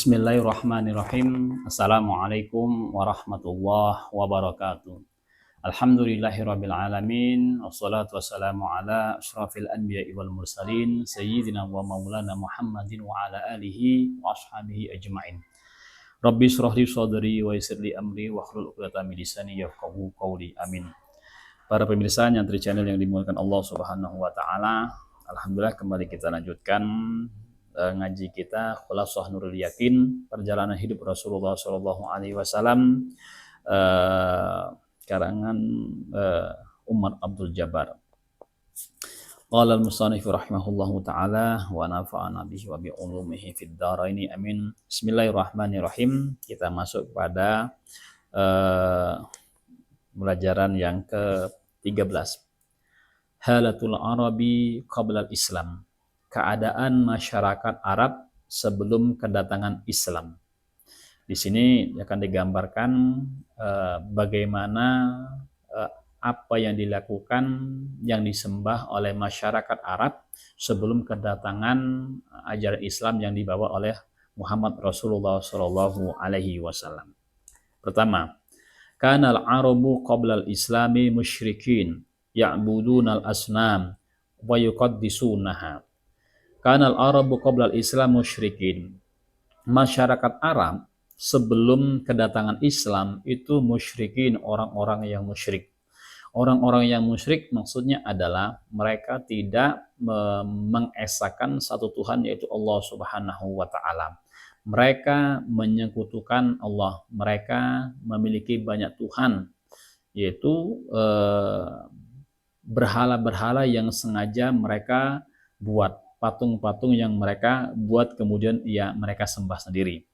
Bismillahirrahmanirrahim. Assalamualaikum warahmatullahi wabarakatuh. Alhamdulillahirabbil alamin. Wassalatu wassalamu ala asyrafil anbiya'i wal mursalin sayyidina wa maulana Muhammadin wa ala alihi wa ashabihi ajmain. Rabbi shrah li sadri wa yassir li amri wa hlul 'uqdatam min lisani yafqahu qawli. Amin. Para pemirsa Nyantri Channel yang dimuliakan Allah Subhanahu wa taala, alhamdulillah kembali kita lanjutkan ngaji kita Khulasah Nurul Yakin, perjalanan hidup Rasulullah Shallallahu Alaihi Wasallam, karangan Umar Abdul Jabbar. Qala al-musannif rahimahullahu taala wa nafa'ana bihi wa bi ulumihi fid dharaini amin. Bismillahirrahmanirrahim. Kita masuk pada pelajaran yang ke-13. Halatul Arabi qabla al-Islam. Keadaan masyarakat Arab sebelum kedatangan Islam. Di sini akan digambarkan bagaimana apa yang dilakukan, yang disembah oleh masyarakat Arab sebelum kedatangan ajaran Islam yang dibawa oleh Muhammad Rasulullah Shallallahu Alaihi Wasallam. Pertama, kanal Arabu qabla al-Islami musyrikin ya'buduna al-asnam wa yuqaddisunaha. Kanal Arabu qabla al-Islam musyrikin. Masyarakat Arab sebelum kedatangan Islam itu musyrikin, orang-orang yang musyrik. Orang-orang yang musyrik maksudnya adalah mereka tidak mengesahkan satu Tuhan, yaitu Allah Subhanahu wa taala. Mereka menyekutukan Allah. Mereka memiliki banyak Tuhan, yaitu berhala-berhala yang sengaja mereka buat, patung-patung yang mereka buat kemudian mereka sembah sendiri,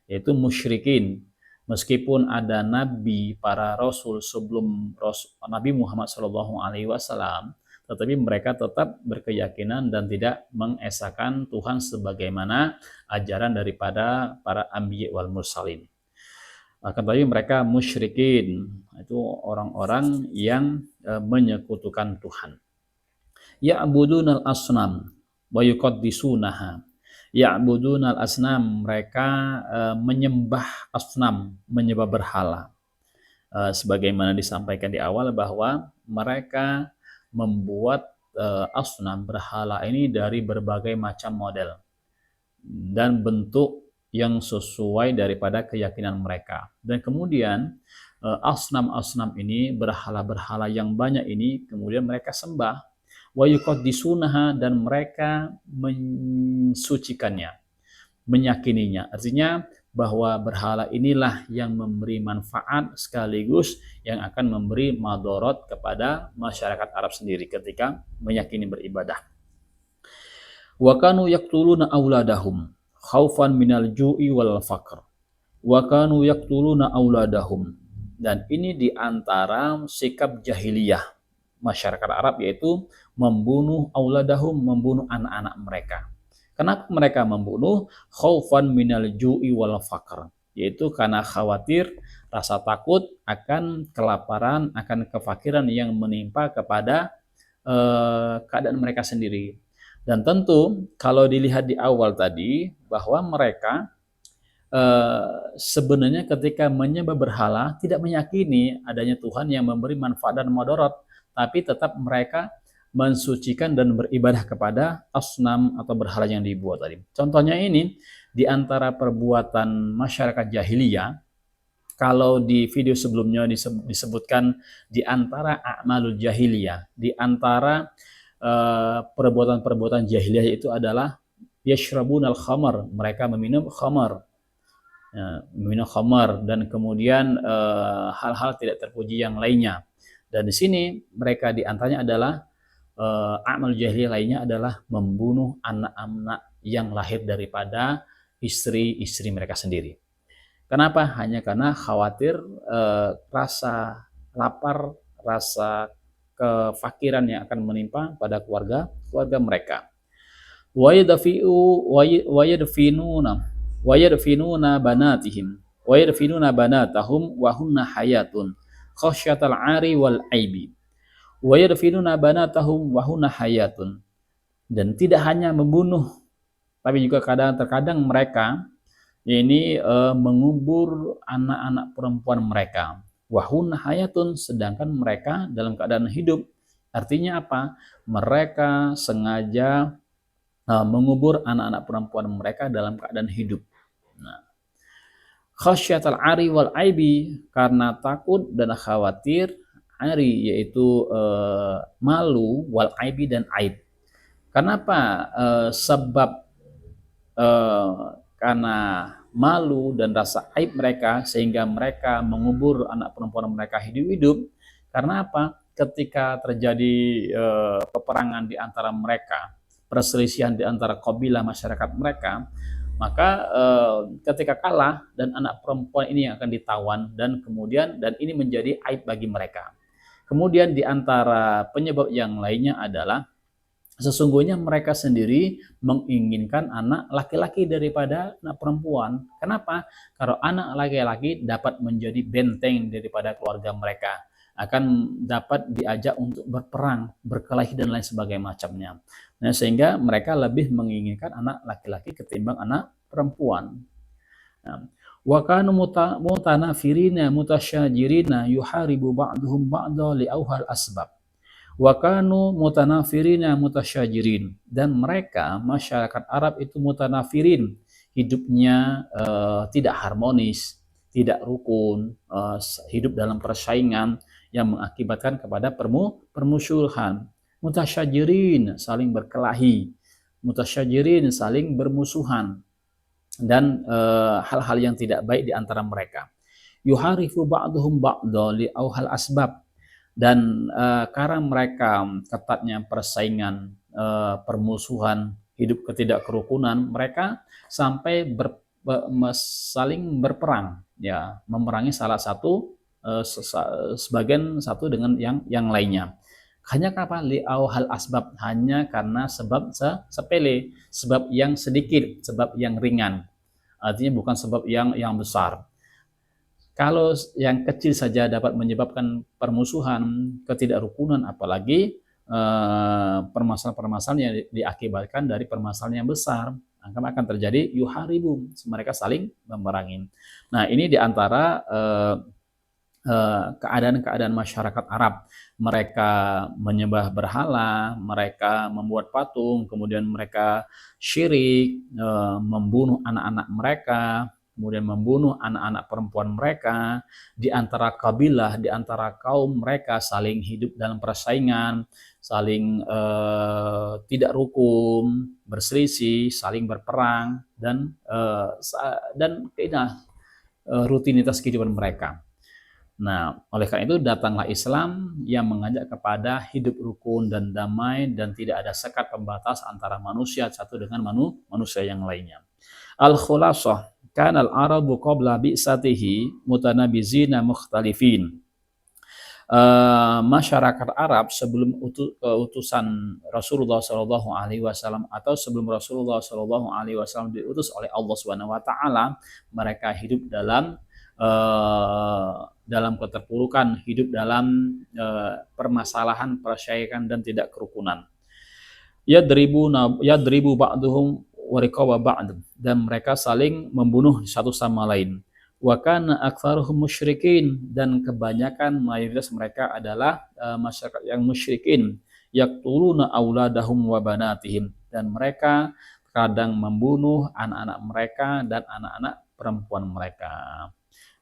yaitu musyrikin. Meskipun ada nabi, para rasul sebelum Nabi Muhammad SAW, tetapi mereka tetap berkeyakinan dan tidak mengesahkan Tuhan sebagaimana ajaran daripada para anbiya wal mursalin. Akan tetapi mereka musyrikin, itu orang-orang yang menyekutukan Tuhan. Ya'budunal asnam wa yuqaddisunaha. Ya'budunal asnam, mereka menyembah asnam, menyembah berhala. Sebagaimana disampaikan di awal bahwa mereka membuat asnam, berhala ini dari berbagai macam model dan bentuk yang sesuai daripada keyakinan mereka. Dan kemudian asnam-asnam ini, berhala-berhala yang banyak ini kemudian mereka sembah. Wa yuqaddisunaha, dan mereka mensucikannya, meyakininya. Artinya bahwa berhala inilah yang memberi manfaat sekaligus yang akan memberi madorot kepada masyarakat Arab sendiri ketika meyakini beribadah. Wa kanu yaqtuluna auladahum khaufan minal ju'i wal faqr. Wa kanu yaqtuluna auladahum, dan ini diantara sikap jahiliyah masyarakat Arab, yaitu membunuh auladahum, membunuh anak-anak mereka. Kenapa mereka membunuh? Khaufan minal ju'i wal faqr, yaitu karena khawatir, rasa takut akan kelaparan, akan kefakiran yang menimpa kepada keadaan mereka sendiri. Dan tentu kalau dilihat di awal tadi bahwa mereka sebenarnya ketika menyembah berhala tidak meyakini adanya Tuhan yang memberi manfaat dan mudarat, tapi tetap mereka mensucikan dan beribadah kepada asnam atau berhala yang dibuat tadi. Contohnya ini di antara perbuatan masyarakat jahiliyah. Kalau di video sebelumnya disebutkan di antara a'malul jahiliyah, di antara perbuatan-perbuatan jahiliyah itu adalah yashrabunal khamar, mereka meminum khamar. Meminum khamar, dan kemudian hal-hal tidak terpuji yang lainnya. Dan di sini mereka di antaranya adalah amal jahiliyah lainnya adalah membunuh anak-anak yang lahir daripada istri-istri mereka sendiri. Kenapa? Hanya karena khawatir rasa lapar, rasa kefakiran yang akan menimpa pada keluarga mereka. Wa yadfinuna banatihim wa yadfinuna banatahum wa hunna hayatun khasyatal 'ari wal 'aibi. Wa yadfinuna banatahum wa hunna hayatun. Dan tidak hanya membunuh, tapi juga terkadang mereka ini mengubur anak-anak perempuan mereka. Wahun hayatun, sedangkan mereka dalam keadaan hidup. Artinya apa? Mereka sengaja mengubur anak-anak perempuan mereka dalam keadaan hidup. Nah, khasyatal ari wal aibi, karena takut dan khawatir, ari yaitu malu, wal aibi dan aib. Kenapa? Sebab karena malu dan rasa aib mereka sehingga mereka mengubur anak perempuan mereka hidup-hidup. Karena apa? Ketika terjadi peperangan di antara mereka, perselisihan di antara kabilah masyarakat mereka, maka ketika kalah dan anak perempuan ini yang akan ditawan dan kemudian ini menjadi aib bagi mereka. Kemudian di antara penyebab yang lainnya adalah sesungguhnya mereka sendiri menginginkan anak laki-laki daripada anak perempuan. Kenapa? Kalau anak laki-laki dapat menjadi benteng daripada keluarga mereka, akan dapat diajak untuk berperang, berkelahi dan lain sebagainya macamnya. Nah, sehingga mereka lebih menginginkan anak laki-laki ketimbang anak perempuan. Wa kanu mutanafirina mutasyajirina yuharibu ba'duhum ba'da li'auhal asbab. Wakanu mutanafirina mutasyajirin, dan mereka masyarakat Arab itu mutanafirin, hidupnya tidak harmonis, tidak rukun, hidup dalam persaingan yang mengakibatkan kepada permusuhan. Mutasyajirin, saling berkelahi. Mutasyajirin, saling bermusuhan, dan hal-hal yang tidak baik di antara mereka. Yuharifu ba'duhum ba'da li'auhal asbab, dan karena mereka ketatnya persaingan, permusuhan, hidup ketidakkerukunan, mereka sampai saling berperang, ya, memerangi salah satu sebagian satu dengan yang lainnya. Hanya apa? Li'auhal asbab, hanya karena sebab sepele, sebab yang sedikit, sebab yang ringan. Artinya bukan sebab yang besar. Kalau yang kecil saja dapat menyebabkan permusuhan, ketidakrukunan, apalagi permasalahan-permasalahan yang diakibatkan dari permasalahan yang besar, akan terjadi yuharibu, mereka saling memerangi. Nah, ini diantara keadaan-keadaan masyarakat Arab. Mereka menyembah berhala, mereka membuat patung, kemudian mereka syirik, membunuh anak-anak mereka, kemudian membunuh anak-anak perempuan mereka, di antara kabilah, di antara kaum mereka saling hidup dalam persaingan, saling tidak rukun, berselisih, saling berperang, dan rutinitas kehidupan mereka. Nah, oleh karena itu datanglah Islam yang mengajak kepada hidup rukun dan damai, dan tidak ada sekat pembatas antara manusia satu dengan manusia yang lainnya. Al-Khulasah, kana al-Arabu qabla bi'satihi mutanabizina mukhtalifin. Masyarakat Arab sebelum utusan Rasulullah Shallallahu Alaihi Wasallam, atau sebelum Rasulullah Shallallahu Alaihi Wasallam diutus oleh Allah Subhanahu Wa Taala, mereka hidup dalam keterpurukan, hidup dalam permasalahan, persyaikan dan tidak kerukunan. Yadribu ba'duhum wa riqaba ba'd, dan mereka saling membunuh satu sama lain. Wa kana aktsaruhum musyrikin, dan kebanyakan mayoritas mereka adalah masyarakat yang musyrikin. Yaqtuluna auladahum wa banatihim, dan mereka kadang membunuh anak-anak mereka dan anak-anak perempuan mereka.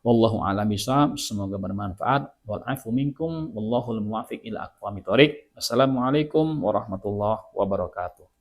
Wallahu a'lam bishawab. Semoga bermanfaat. Wal afu minkum, wallahul muwaffiq ila aqwamit thoriq. Assalamualaikum warahmatullahi wabarakatuh.